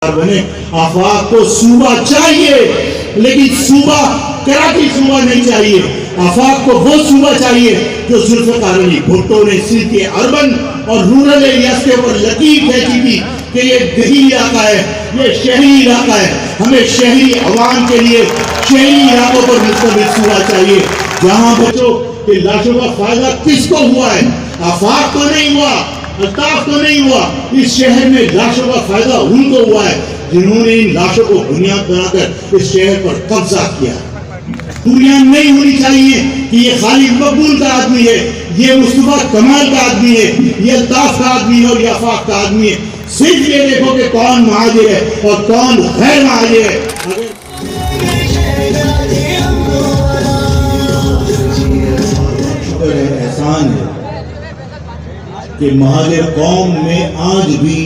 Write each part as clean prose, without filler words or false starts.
بنے. آفاق کو صوبہ چاہیے لیکن صوبہ کراچی صوبہ نہیں چاہیے. آفاق کو وہ صوبہ چاہیے جو ذوالفقار علی بھٹو نے سندھ کے اربن اور رورل ایریاز کے اوپر لکیر کھینچی تھی کہ یہ دیہی علاقہ ہے, یہ شہری علاقہ ہے. ہمیں شہری عوام کے لیے شہری علاقوں پر مشتمل صوبہ چاہیے جہاں بچوں کہ لاشوں کا فائدہ کس کو ہوا ہے؟ آفاق کو نہیں ہوا, الطاف کو نہیں ہوا. اس شہر میں لاشوں کا فائدہ ان کو ہوا ہے جنہوں نے ان لاشوں کو بنیاد بنا کر اس شہر پر قبضہ کیا. بنیاد نہیں ہونی چاہیے کہ یہ خالد مقبول کا آدمی ہے, یہ مصطفیٰ کمال کا آدمی ہے, یہ الطاف کا آدمی ہے اور یہ آفاق کا آدمی ہے. صرف یہ دیکھو کہ کون مہاجر ہے اور کون غیر مہاجر ہے. احسان ہے کہ مہاجر قوم میں آج بھی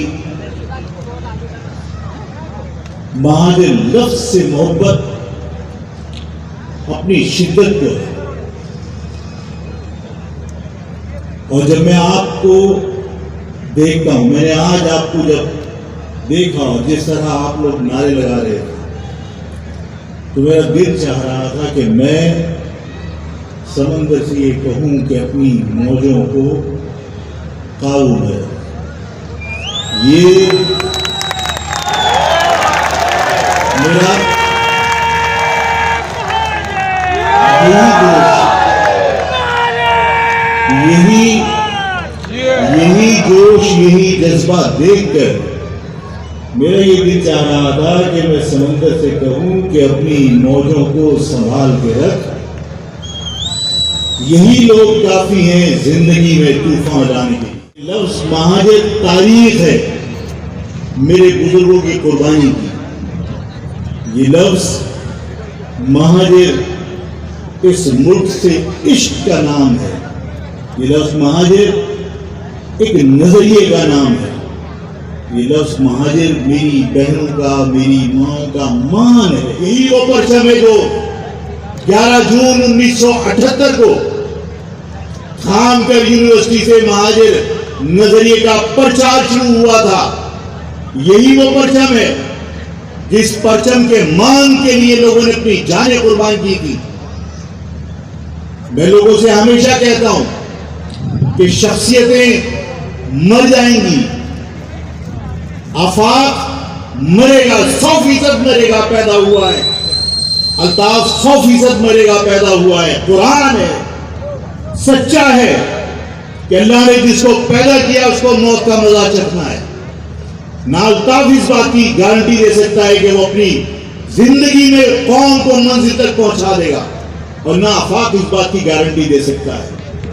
مہاجر لفظ سے محبت اپنی شدت کو ہے. اور جب میں آپ کو دیکھتا ہوں, میں نے آج آپ کو جب دیکھا جس طرح آپ لوگ نعرے لگا رہے تھے تو میرا دل چاہ رہا تھا کہ میں سمندر سے یہ کہوں کہ اپنی موجوں کو قابو میں رکھو. یہ میرا یہی جوش یہی جذبہ دیکھ کر میرا یہ دل چاہ رہا تھا کہ میں سمندر سے کہوں کہ اپنی موجوں کو سنبھال کے رکھ. یہی لوگ کافی ہیں زندگی میں طوفان لانے کے. لفظ مہاجر تاریخ ہے میرے بزرگوں کی قربانی کی. یہ لفظ مہاجر اس ملک سے عشق کا نام ہے. یہ لفظ مہاجر ایک نظریے کا نام ہے. یہ لفظ مہاجر میری بہنوں کا, میری ماں کا مان ہے. یہی وہ پرچم ہے جو 11 جون 1978 کو خامکر یونیورسٹی سے مہاجر نظریے کا پرچار شروع ہوا تھا. یہی وہ پرچم ہے جس پرچم کے مان کے لیے لوگوں نے اپنی جانیں قربان کی تھی. میں لوگوں سے ہمیشہ کہتا ہوں کہ شخصیتیں مر جائیں گی, آفاق مرے گا, 100% مرے گا, پیدا ہوا ہے. الطاف 100% مرے گا, پیدا ہوا ہے. قرآن ہے, سچا ہے کہ اللہ نے جس کو پیدا کیا اس کو موت کا مزہ چکھنا ہے. نہ الطاف اس بات کی گارنٹی دے سکتا ہے کہ وہ اپنی زندگی میں قوم کو منزل تک پہنچا دے گا, اور نہ آفاق اس بات کی گارنٹی دے سکتا ہے.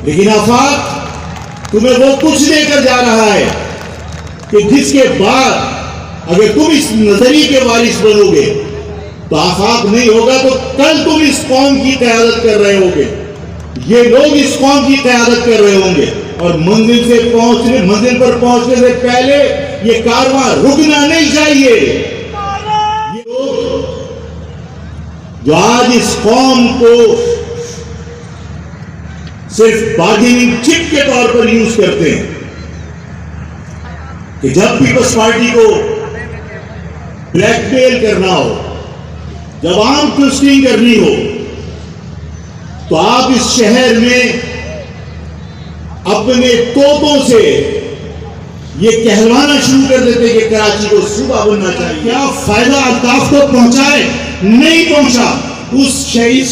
لیکن آفاق تمہیں وہ کچھ دے کر جا رہا ہے کہ جس کے بعد اگر تم اس نظریے کے وارث بنو گے تو آفاق نہیں ہوگا, تو کل تم اس قوم کی قیادت کر رہے ہوگے. یہ لوگ اس قوم کی قیادت کر رہے ہوں گے اور منزل پر پہنچنے سے پہلے یہ کارواں رکنا نہیں چاہیے. یہ لوگ جو آج اس قوم کو صرف بارگیننگ چپ کے طور پر یوز کرتے ہیں کہ جب پیپلز پارٹی کو بلیک میل کرنا ہو, جب عام ٹوسٹنگ کرنی ہو, تو آپ اس شہر میں اپنے طوطوں سے یہ کہلوانا شروع کر دیتے کہ کراچی کو صوبہ بننا چاہیے. کیا فائدہ الطاف کو پہنچائے؟ نہیں پہنچا. اس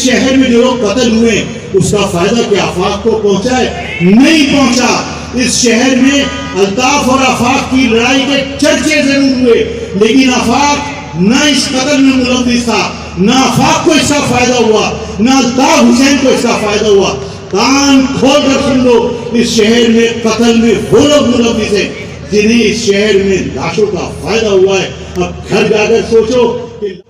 شہر میں جو لوگ قتل ہوئے اس کا فائدہ کیا آفاق کو پہنچائے؟ نہیں پہنچا. اس شہر میں الطاف اور آفاق کی لڑائی کے چرچے ضرور ہوئے, لیکن آفاق نہ اس قتل میں ملوث تھا, نہ آفاق کو اس کا فائدہ ہوا, نہ الطاف حسین کو اس کا فائدہ ہوا. کان کھول کر سن لو, اس شہر میں قتل میں وہ لوگ ملوث ہیں جنہیں اس شہر میں لاشوں کا فائدہ ہوا ہے. اب گھر جا کر سوچو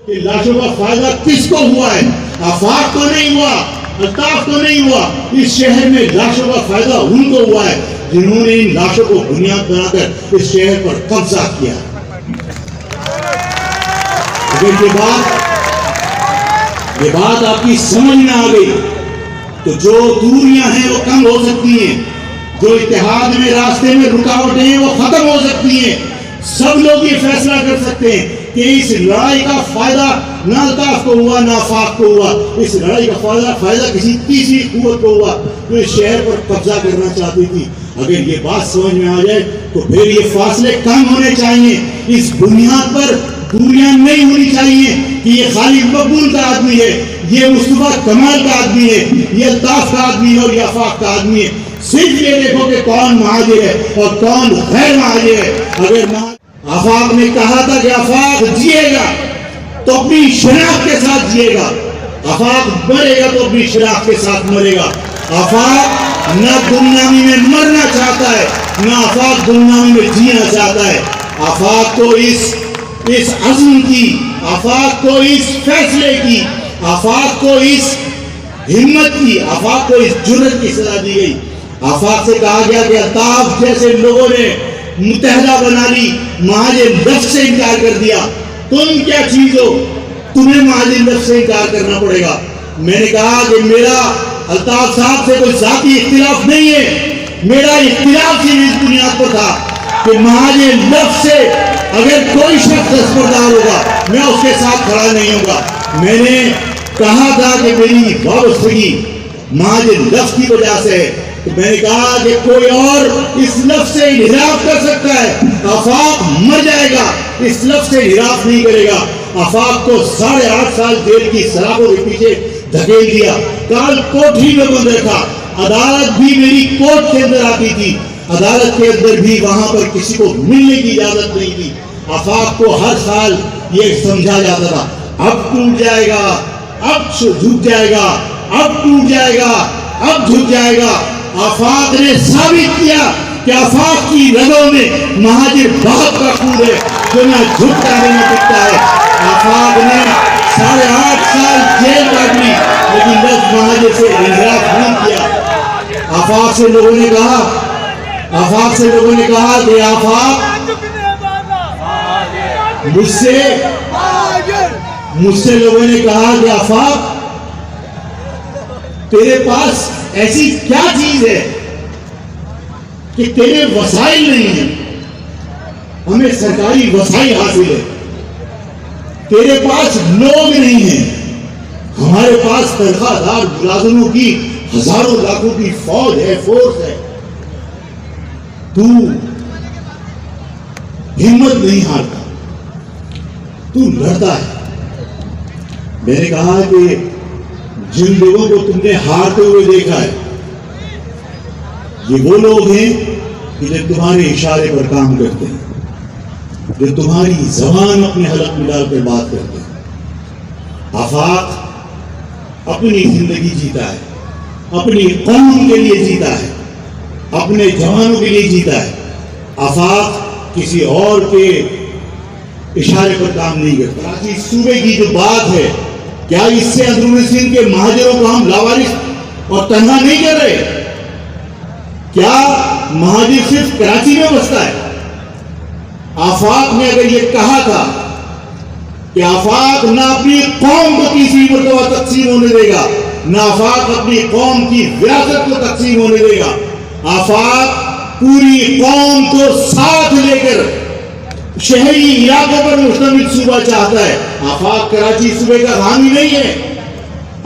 کہ لاشوں کا فائدہ کس کو ہوا ہے؟ آفاق کو نہیں ہوا, الطاف کو نہیں ہوا. اس شہر میں لاشوں کا فائدہ ان کو ہوا ہے جنہوں نے ان لاشوں کو بنیاد بنا کر اس شہر پر قبضہ کیا. اگر یہ بات آپ کی سمجھ میں آ گئی تو جو دوریاں ہیں وہ کم ہو سکتی ہیں, جو اتحاد میں راستے میں رکاوٹیں ہیں وہ ختم ہو سکتی ہیں. سب لوگ یہ فیصلہ کر سکتے ہیں کہ اس لڑائی کا فائدہ نہ الطاف کو ہوا نہ آفاق کو ہوا، اس لڑائی کا فائدہ کسی تیسری قوت کو ہوا جو اس شہر پر قبضہ کرنا چاہتی تھی۔ اگر یہ بات سمجھ میں آ جائے تو پھر یہ فاصلے کم ہونے چاہیے، اس بنیاد پر دوریاں نہیں ہونی چاہیے کہ یہ خالد مقبول کا آدمی ہے، یہ مصطفیٰ کمال کا آدمی ہے، یہ الطاف کا آدمی ہے اور یہ آفاق کا آدمی ہے۔ صرف یہ دیکھو کہ کون مہاجر ہے اور کون غیر مہاجر ہے۔ اگر آفاق نے کہا تھا کہ آفاق جیے گا تو اپنی شناخت کے ساتھ جیے گا، آفاق مرے گا تو اپنی شناخت کے ساتھ مرے گا۔ آفاق نہ گمنامی میں مرنا چاہتا ہے، نہ آفاق گمنامی میں جینا چاہتا ہے۔ آفاق کو اس عزم کی، آفاق کو اس فیصلے کی، آفاق کو اس ہمت کی، آفاق کو اس جرأت کی سزا دی گئی۔ آفاق سے کہا گیا کہ الطاف جیسے لوگوں نے متحدہ بنا لی، مہاجر لفظ سے انکار کر دیا، تم کیا چیز ہو، تمہیں مہاجر لفظ سے انکار کرنا پڑے گا۔ میں نے کہا کہ میرا الطاف صاحب سے کوئی ذاتی اختلاف نہیں ہے، میرا اختلاف صرف اس بنیاد پر تھا کہ مہاجر لفظ سے اگر کوئی شخص دستبردار ہوگا میں اس کے ساتھ کھڑا نہیں ہوگا۔ میں نے کہا تھا کہ میری وابستگی مہاجر لفظ کی وجہ سے ہے، تو میں نے کہا کہ کوئی اور اس لفظ سے انحراف کر سکتا ہے، آفاق مر جائے گا، اس لفظ سے انحراف نہیں کرے گا۔ آفاق کو 8.5 سال جیل کی سلاخوں کے پیچھے دھکیل دیا، کال کوٹھی میں بند رکھا، عدالت بھی میری کوٹ کے اندر آتی تھی، عدالت کے اندر بھی وہاں پر کسی کو ملنے کی اجازت نہیں تھی۔ آفاق کو ہر سال یہ سمجھا جاتا تھا اب ٹوٹ جائے گا، اب جھک جائے گا، اب ٹوٹ جائے گا، اب جھک جائے گا۔ آفاق نے ثابت کیا کہ آفاق کی رگوں میں مہاجر بہت کا خون ہے جو نہ جھکتا ہے نہ ٹکتا ہے۔ آفاق نے 8.5 سال جیل کاٹ لی لیکن بس مہاجر سے انحراف نہیں کیا۔ آفاق سے لوگوں نے کہا کہ آفاق مجھ سے لوگوں نے کہا کہ آفاق تیرے پاس ایسی کیا چیز ہے کہ تیرے وسائل نہیں ہیں، ہمیں سرکاری وسائل حاصل ہے، تیرے پاس لوگ نہیں ہیں، ہمارے پاس تنخواہ دار ملازموں کی ہزاروں لاکھوں کی فوج ہے، فورس ہے، تو ہمت نہیں ہارتا، تو لڑتا ہے۔ میں نے کہا کہ جن لوگوں کو تم نے ہارتے ہوئے دیکھا ہے یہ وہ لوگ ہیں کہ جو تمہارے اشارے پر کام کرتے ہیں، جو تمہاری زبان اپنے حلق میں ڈال کر بات کرتے ہیں۔ آفاق اپنی زندگی جیتا ہے، اپنی قوم کے لیے جیتا ہے، اپنے جوانوں کے لیے جیتا ہے۔ آفاق کسی اور کے اشارے پر کام نہیں کرتا۔ کراچی صوبے کی جو بات ہے، کیا اس سے اندرون سندھ کے مہاجروں کو ہم لاوارث اور تنہا نہیں کر رہے؟ کیا مہاجر صرف کراچی میں بستا ہے؟ آفاق نے اگر یہ کہا تھا کہ آفاق نہ اپنی قوم کو تیسری مرتبہ تقسیم ہونے دے گا، نہ آفاق اپنی قوم کی وراثت کو تقسیم ہونے دے گا، آفاق پوری قوم کو ساتھ لے کر شہری علاقوں پر مشتمل صوبہ چاہتا ہے۔ آفاق کراچی صوبے کا حامی نہیں ہے،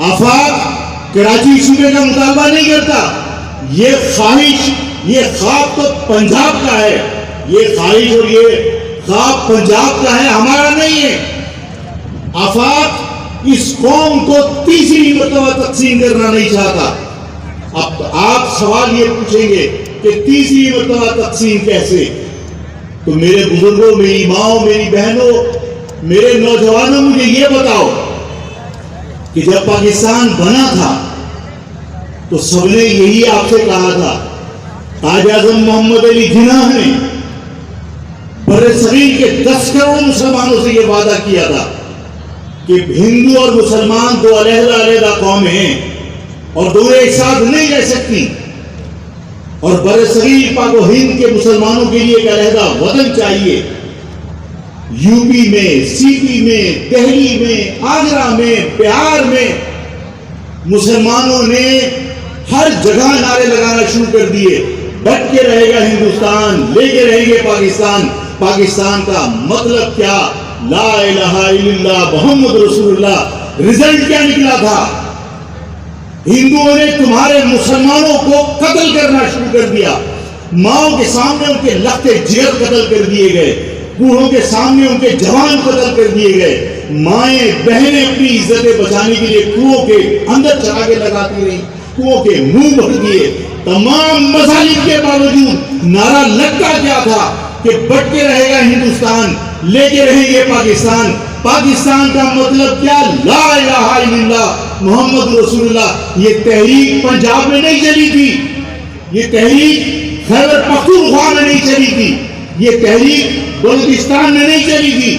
آفاق کراچی صوبے کا مطالبہ نہیں کرتا۔ یہ خواہش، یہ خواب تو پنجاب کا ہے، یہ خواہش اور یہ خواب پنجاب کا ہے، ہمارا نہیں ہے۔ آفاق اس قوم کو تیسری مرتبہ تقسیم کرنا نہیں چاہتا۔ اب آپ سوال یہ پوچھیں گے کہ تیسری مرتبہ تقسیم کیسے؟ تو میرے بزرگوں، میری ماؤں، میری بہنوں، میرے نوجوانوں، مجھے یہ بتاؤ کہ جب پاکستان بنا تھا تو سب نے یہی آپ سے کہا تھا۔ قائد اعظم محمد علی جناح نے برصغیر کے 10 کروڑ مسلمانوں سے یہ وعدہ کیا تھا کہ ہندو اور مسلمان دو علیحدہ علیحدہ قومیں ہیں اور دونوں ایک ساتھ نہیں رہ سکتی، اور برصغیر پاک و ہند کے مسلمانوں کے لیے ایک علیحدہ وطن چاہیے۔ یو پی میں، سی پی میں، دہلی میں، آگرہ میں، بہار میں مسلمانوں نے ہر جگہ نعرے لگانا شروع کر دیے، بٹ کے رہے گا ہندوستان، لے کے رہیں گے پاکستان، پاکستان کا مطلب کیا، لا الہ الا اللہ محمد رسول اللہ، رزلٹ کیا نکلا تھا؟ ہندوؤں نے تمہارے مسلمانوں کو قتل کرنا شروع کر دیا، ماؤں کے سامنے ان کے لخت جگر قتل کر دیے گئے، بوڑھوں کے سامنے ان کے جوان قتل کر دیے گئے، مائیں بہنیں اپنی عزتیں بچانے کے لیے کنووں کے اندر چراغیں لگاتی رہی، کنووں کے منہ بھر دیے۔ تمام مظالم کے باوجود نعرہ لگتا کیا تھا کہ بٹ کے رہے گا ہندوستان، لے کے رہیں گے پاکستان۔ پاکستان کا مطلب کیا، لا الہ الا اللہ محمد رسول اللہ۔ یہ تحریک پنجاب میں نہیں چلی تھی، یہ تحریک خیبر پختونخوا میں نہیں چلی تھی، یہ تحریک بلوچستان میں نہیں چلی تھی،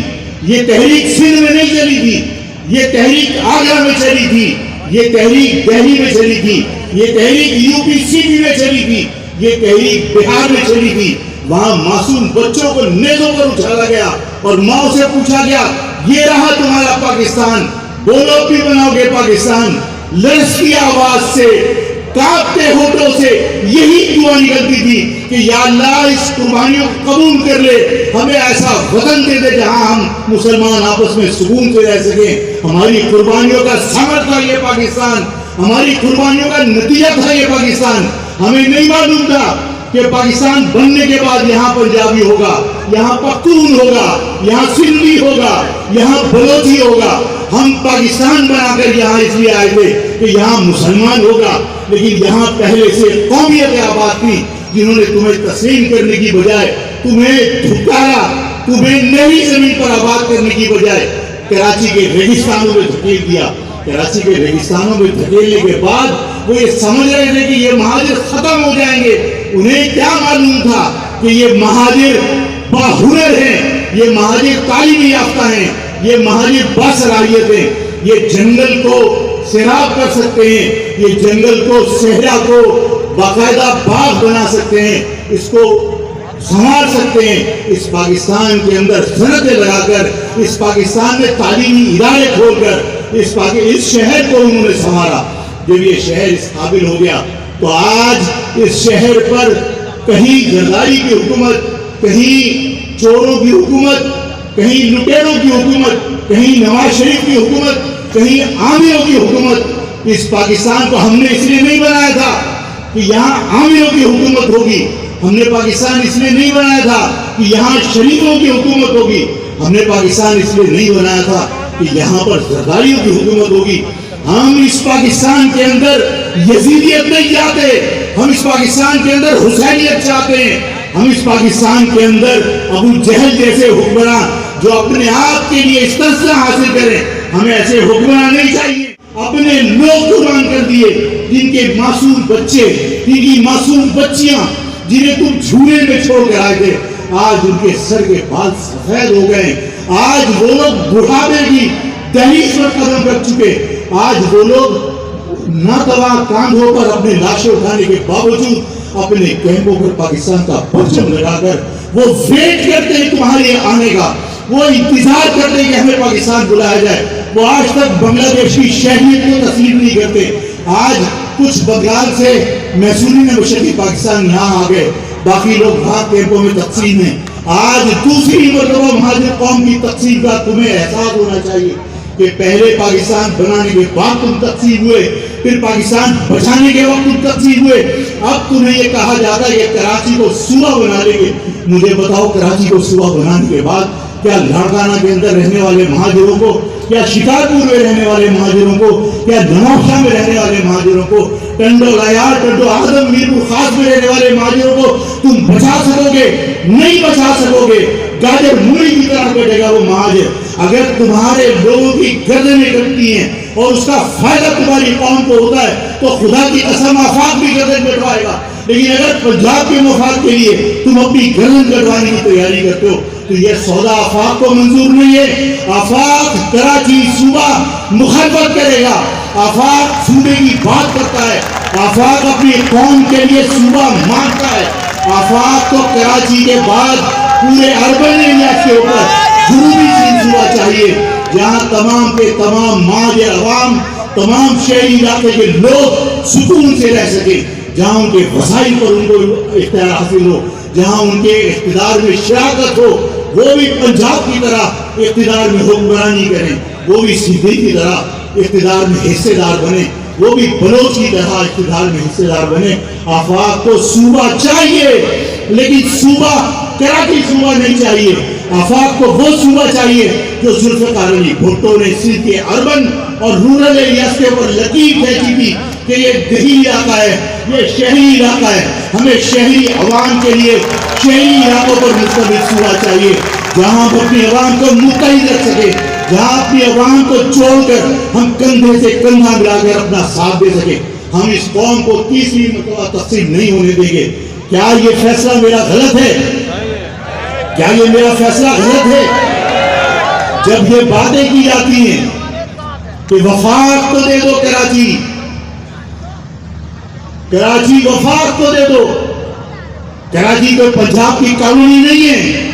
یہ تحریک سندھ میں نہیں چلی تھی، یہ تحریک آگرہ میں چلی تھی، یہ تحریک دہلی میں چلی تھی، یہ تحریک یو پی سی پی میں چلی تھی، یہ تحریک بہار میں چلی تھی۔ وہاں معصوم بچوں کو نیزوں پر اچھالا گیا اور ماں سے پوچھا گیا، یہ رہا تمہارا پاکستان، بولو بھی بناؤ گے پاکستان؟ لرزتی آواز سے، کانپتے ہونٹوں سے یہی دعا نکلتی تھی کہ یا اللہ اس قربانیوں کو قبول کر لے، ہمیں ایسا وطن دے دے جہاں ہم مسلمان آپس میں سکون سے رہ سکیں۔ ہماری قربانیوں کا ثمر تھا یہ پاکستان، ہماری قربانیوں کا نتیجہ تھا یہ پاکستان۔ ہمیں نہیں معلوم تھا کہ پاکستان بننے کے بعد یہاں پنجابی ہوگا، یہاں پختون ہوگا، یہاں سندھی ہوگا، یہاں بلوچی ہوگا۔ ہم پاکستان بنا کر یہاں اس لیے آئے تھے کہ یہاں مسلمان ہوگا، لیکن یہاں پہلے سے قومیتیں آباد تھی جنہوں نے تمہیں تسلیم کرنے کی بجائے تمہیں دھکارا، تمہیں نئی زمین پر آباد کرنے کی بجائے کراچی کے ریگستانوں میں دھکیل دیا۔ کراچی کے ریگستانوں میں دھکیلنے کے بعد وہ یہ سمجھ رہے تھے کہ یہ مہاجر ختم ہو جائیں گے۔ انہیں کیا معلوم تھا کہ یہ مہاجر باہنر ہیں، یہ مہاجر تعلیم یافتہ ہیں، یہ مہاجر باصلاحیت ہیں، یہ جنگل کو سیراب کر سکتے ہیں، یہ جنگل کو صحرا کو باقاعدہ باغ بنا سکتے ہیں، اس کو سنوار سکتے ہیں۔ اس پاکستان کے اندر صنعتیں لگا کر، اس پاکستان میں تعلیمی ادارے کھول کر اس شہر کو انہوں نے سنوارا۔ جب یہ شہر اس قابل ہو گیا تو آج اس شہر پر کہیں زرداری کی حکومت، کہیں چوروں کی حکومت، کہیں لٹیروں کی حکومت، کہیں نواز شریف کی حکومت، کہیں عامیوں کی حکومت۔ اس پاکستان کو ہم نے اس لیے نہیں بنایا تھا کہ یہاں عامیوں کی حکومت ہوگی، ہم نے پاکستان اس لیے نہیں بنایا تھا کہ یہاں شریفوں کی حکومت ہوگی، ہم نے پاکستان اس لیے نہیں بنایا تھا کہ یہاں پر زرداریوں کی حکومت ہوگی۔ ہم اس پاکستان کے اندر یزیدیت نہیں چاہتے، ہم اس پاکستان کے اندر حسینیت چاہتے ہیں، ہم اس پاکستان کے اندر ابو جہل جیسے حکمران جو اپنے آپ کے لیے استثنا حاصل کریں، ہمیں ایسے حکمران نہیں چاہیے۔ اپنے لوگ قربان کر دیے، جن کے معصوم بچے، جن کی معصوم بچیاں جنہیں تم جھولے میں چھوڑ کر آئے تھے، آج ان کے سر کے بال سفید ہو گئے۔ آج وہ لوگ بڑھاپے کی دہلیز پر قدم رکھ چکے، آج وہ لوگ ناتواں کاندھوں پر اپنے لاشیں اٹھانے کے باوجود اپنے کیمپوں پر پاکستان کا پرچم لگا کر وہ ویٹ کرتے ہیں تمہارے آنے کا، وہ انتظار کرتے ہیں کہ ہمیں پاکستان بلایا جائے۔ وہ آج تک بنگلہ دیش کی شہریت کو تسلیم نہیں کرتے۔ آج کچھ بنگال سے محصولین مشرقی پاکستان یہاں آ گئے، باقی لوگ وہاں کیمپوں میں تقسیم ہیں۔ آج دوسری مرتبہ مہاجر قوم کی تقسیم کا تمہیں احساس ہونا چاہیے کہ پہلے پاکستان بنانے کے بعد تم تقسیم ہوئے، پھر پاکستان بچانے کے وقت تم تقسیم ہوئے۔ اب تمہیں یہ کہا جاتا ہے کہ کراچی کو صوبہ بنا لیں گے۔ مجھے بتاؤ کراچی کو صوبہ بنانے کے بعد کیا لاڑکانہ کے اندر رہنے والے مہاجروں کو، کیا شکارپور میں رہنے والے مہاجروں کو، کیا نوابشاہ میں رہنے والے مہاجروں کو، ٹنڈو لیار، ٹنڈو آدم، میرپور خاص میں رہنے والے مہاجروں کو تم بچا سکو گے؟ نہیں بچا سکو گے۔ گاجر مولی کی طرح کٹے گا وہ مہاجر۔ اگر تمہارے لوگوں کی گردنیں کٹتی ہیں اور اس کا فائدہ تمہاری قوم کو ہوتا ہے تو خدا کی قسم آفاق بھی گردن کٹوائے گا۔ لیکن اگر پنجاب کے مفاد کے لیے تم اپنی گردن کٹوانے کی تیاری کرتے ہو تو یہ سودا آفاق کو منظور نہیں ہے۔ آفاق کراچی صوبہ مخالفت کرے گا، آفاق صوبے کی بات کرتا ہے، آفاق اپنی قوم کے لیے صوبہ مانگتا ہے۔ آفاق کو کراچی کے بعد پورے اربن ایریاز کے اوپر جنوبی سندھ صوبہ چاہیے، جہاں تمام کے تمام مہاجر عوام، تمام شہری علاقے کے لوگ سکون سے رہ سکیں، جہاں ان کے وسائل پر ان کو اختیار حاصل ہو، جہاں ان کے اقتدار میں شراکت ہو وہ بھی پنجاب کی طرح اقتدار میں حکمرانی کریں، وہ بھی سندھی کی طرح اقتدار میں حصے دار بنے، وہ بھی بلوچ کی طرح اقتدار میں حصے دار بنے۔ آفاق کو صوبہ چاہیے، لیکن صوبہ کراچی صوبہ نہیں چاہیے۔ آفاق کو وہ صوبہ چاہیے جو ذوالفقار علی بھٹو نے سندھ کے اربن اور رورل ایریاز کے اوپر لکیر کھینچی تھی کہ یہ دیہی علاقہ ہے، یہ شہری علاقہ ہے، ہمیں شہری عوام کے لیے شہری علاقوں پر مشتمل صوبہ چاہیے، جہاں ہم اپنی عوام کو متحد رکھ سکے، جہاں اپنی عوام کو جوڑ کر ہم کندھے سے کندھا ملا کر اپنا ساتھ دے سکے۔ ہم اس قوم کو تیسری مرتبہ تقسیم نہیں ہونے دیں گے۔ کیا یہ فیصلہ میرا غلط ہے؟ کیا یہ میرا فیصلہ غلط ہے؟ جب یہ باتیں کی جاتی ہیں کہ وفاق کو دے دو کراچی، کراچی وفاق کو دے دو، کراچی کو پنجاب کی کالونی نہیں ہے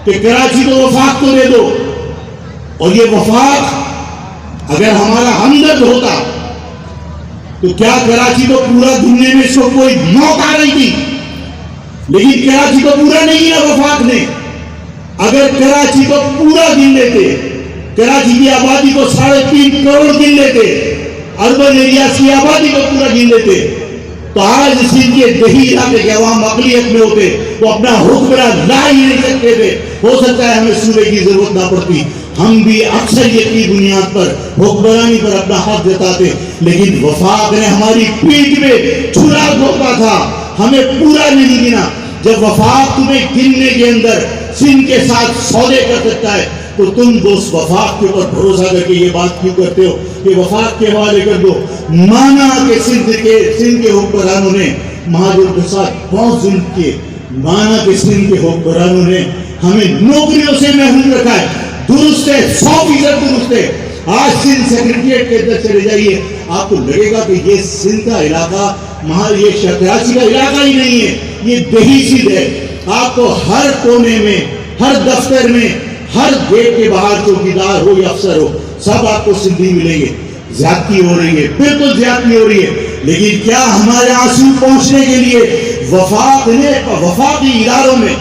کہ کراچی کو وفاق کو دے دو۔ اور یہ وفاق اگر ہمارا ہمدرد ہوتا تو کیا کراچی کو پورا دنیا میں اس کو کوئی موقع نہیں دی؟ لیکن کراچی کو پورا نہیں کیا وفاق نے۔ اگر کراچی کو پورا گن لیتے، کراچی کی آبادی کو 3.5 کروڑ گن لیتے، اربن ایریاز کی آبادی کو پورا گن لیتے، تو آج سندھ کے دیہی علاقے کے عوام اقلیت میں ہوتے، وہ اپنا حکمران لا ہی نہیں سکتے تھے۔ ہو سکتا ہے ہمیں صوبے کی ضرورت نہ پڑتی، ہم بھی اکثریت کی بنیاد پر حکمرانی پر اپنا حق جتاتے، لیکن وفاق نے ہماری پیٹھ میں چھرا گھونپا تھا، ہمیں پورا نہیں گنا۔ جب وفاق تمہیں گننے کے اندر سندھ کے ساتھ سودے کر سکتا ہے تو تم دوست وفاق کے اوپر بھروسہ کر کے یہ بات کیوں کرتے ہو کہ وفاق کے حوالے کر دو؟ مانا کہ سندھ کے حکمرانوں نے مہاجروں کے ساتھ بہت ظلم کیے، مانا کہ سندھ کے حکمرانوں نے ہمیں نوکریوں سے محروم رکھا ہے، درست ہے، 100% درست ہے۔ آج سندھ سیکرٹریٹ کے اندر چلے جائیے، آپ کو لگے گا کہ یہ سندھ کا علاقہ یہ کراچی کا علاقہ ہی نہیں ہے، یہ دیہی سندھ ہے۔ آپ کو ہر کونے میں، ہر دفتر میں، ہر گیٹ کے باہر چوکیدار ہو یا افسر ہو، سب آپ کو سندھی ملیں گے۔ زیادتی ہو رہی ہے، بالکل زیادتی ہو رہی ہے، لیکن کیا ہمارے آنسو پہنچنے کے لیے وفاق نے وفاقی اداروں میں،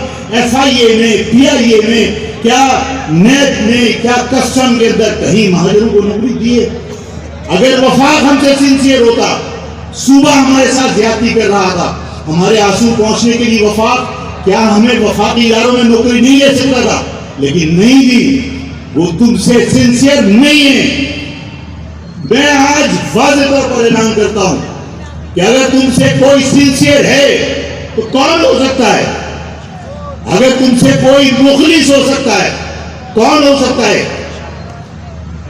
FIA میں، PIA میں، کیا نیٹ میں، کیا کسٹم کے اندر کہیں مہاجروں کو نوکری دی ہے؟ اگر وفاق ہم سے سنسیئر ہوتا، صوبہ ہمارے ساتھ زیادتی کر رہا تھا، ہمارے آنسو پہنچنے کے لیے وفاق کیا ہمیں وفاقی اداروں میں نوکری نہیں دے سکتا تھا؟ لیکن نہیں دی، وہ تم سے سنسیئر نہیں ہے۔ میں آج واضح طور پر اعلان کرتا ہوں کہ اگر تم سے کوئی سنسیئر ہے تو کون ہو سکتا ہے؟ اگر تم سے کوئی مخلص ہو سکتا ہے، کون ہو سکتا ہے؟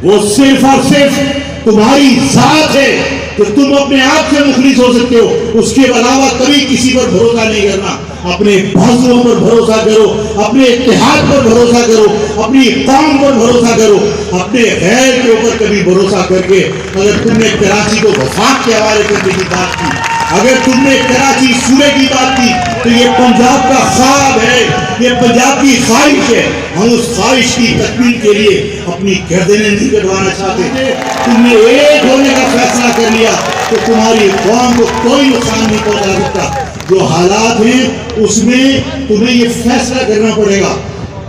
وہ صرف اور صرف تمہاری ذات ہے کہ تم اپنے آپ سے مخلص ہو سکتے ہو، اس کے علاوہ کبھی کسی پر بھروسہ نہیں کرنا۔ اپنے بازوؤں پر بھروسہ کرو، اپنے اتحاد پر بھروسہ کرو، اپنی قوم پر بھروسہ کرو، اپنے غیر کے اوپر کبھی بھروسہ کر کے اگر تم نے کراچی کو وفاق کے حوالے کرنے کی بات کی، اگر تم نے کراچی صوبے کی بات کی، تو یہ پنجاب کا خواب ہے، یہ پنجاب کی خواہش ہے۔ ہم اس خواہش کی تکمیل کے لیے اپنی گردنیں نہیں کٹوانا چاہتے۔ تم نے ایک ہونے کا فیصلہ کر لیا تو تمہاری قوم کو کوئی نقصان نہیں پہنچا سکتا۔ جو حالات ہیں اس میں تمہیں یہ فیصلہ کرنا پڑے گا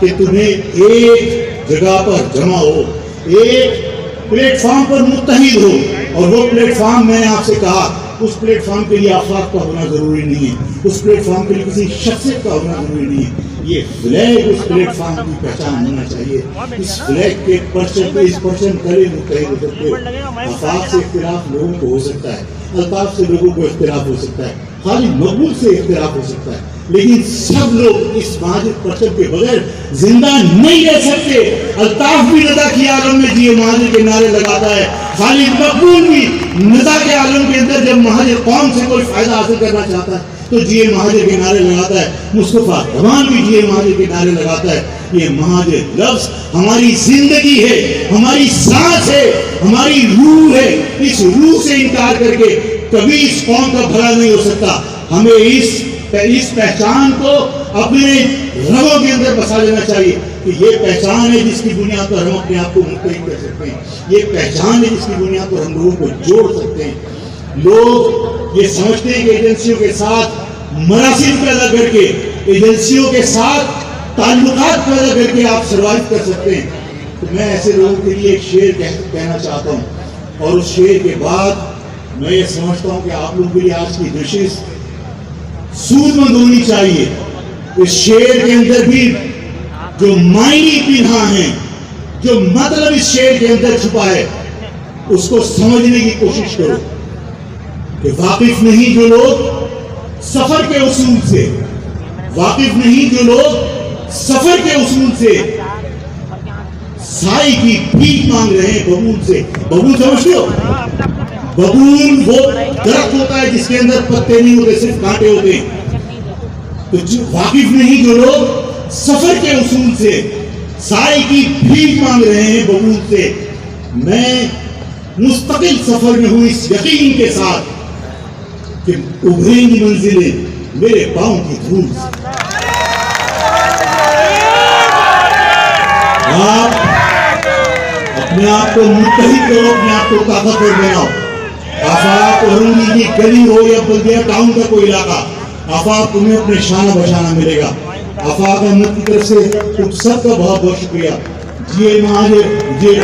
کہ تمہیں ایک جگہ پر جمع ہو، ایک پلیٹ فارم پر متحد ہو، اور وہ پلیٹ فارم میں نے آپ سے کہا اس پلیٹ فارم کے لیے آفاق کا ہونا ضروری نہیں ہے، اس پلیٹ فارم کے لیے کسی شخصیت کا ہونا ضروری نہیں ہے۔ یہ فلیگ اس پلیٹ فارم کی پہچان ہونا چاہیے۔ اس فلیگ کے پرچم پہ اس پرچم تلے متحد ہو سکتے ہو۔ آفاق سے اختلاف لوگوں کو ہو سکتا ہے، الطاف سے لوگوں کو اختلاف ہو سکتا ہے، خالی مقبول سے اختلاف ہو سکتا ہے، لیکن سب لوگ اس مہاجر پرچم کے بغیر زندہ نہیں رہ سکتے۔ الطاف بھی ندا کی عالم میں جیے مہاجر کے نعرے لگاتا ہے، خالد مقبول بھی ندا کے عالم کے اندر جب مہاجر قوم سے کوئی فائدہ حاصل کرنا چاہتا ہے تو جیے مہاجر کے نعرے لگاتا ہے، مصطفیٰ رحمان بھی جیے مہاجر کے نعرے لگاتا ہے۔ یہ مہاجر لفظ ہماری زندگی ہے، ہماری سانس ہے، ہماری روح ہے۔ اس روح سے انکار کر کے کبھی اس قوم کا بھلا نہیں ہو سکتا۔ ہمیں اس پہچان کو اپنے رگوں کے اندر بسا لینا چاہیے کہ یہ پہچان ہے جس کی بنیاد پر ہم اپنے آپ کو متحد کر سکتے ہیں، یہ پہچان ہے جس کی بنیاد پر ہم لوگوں کو جوڑ سکتے ہیں۔ لوگ یہ سمجھتے ہیں کہ ایجنسیوں کے ساتھ مراسم پیدا کر کے ایجنسیوں کے ساتھ تعلقات پیدا کر کے آپ سروائیو کر سکتے ہیں. تو میں ایسے لوگوں کے لیے ایک شعر کہنا چاہتا ہوں, اور اس شعر کے بعد میں یہ سمجھتا ہوں کہ آپ لوگوں کے لیے آج کی نشست سود مند ہونی چاہیے. اس شعر کے اندر بھی جو معنی پنہا ہیں, جو مطلب اس شعر کے اندر چھپا ہے, اس کو سمجھنے کی کوشش کرو. کہ واقف نہیں جو لوگ سفر کے اصول سے, واقف نہیں جو لوگ سفر کے اصول سے, سائی کی بھیک مانگ رہے ہیں ببول سے. ببول سمجھتے ہو؟ ببول وہ درخت ہوتا ہے جس کے اندر پتے نہیں ہوتے, صرف کانٹے ہوتے ہیں. تو واقف نہیں جو لوگ سفر کے اصول سے, سائی کی بھیک مانگ رہے ہیں ببول سے. میں مستقل سفر میں ہوں اس یقین کے ساتھ کہ ابھریں گی منزلیں میرے پاؤں کی دھول سے. آپ اپنے آپ کو متحد کرو, اپنے آپ کو طاقتور بناؤ. آفاق اورنگی کی گلی ہو یا بلدیہ ٹاؤن کا کوئی علاقہ, آفاق تمہیں اپنے شانہ بشانہ ملے گا. آفاق احمد کی طرف سے تم سب کا بہت بہت شکریہ. جی مہاجر جی.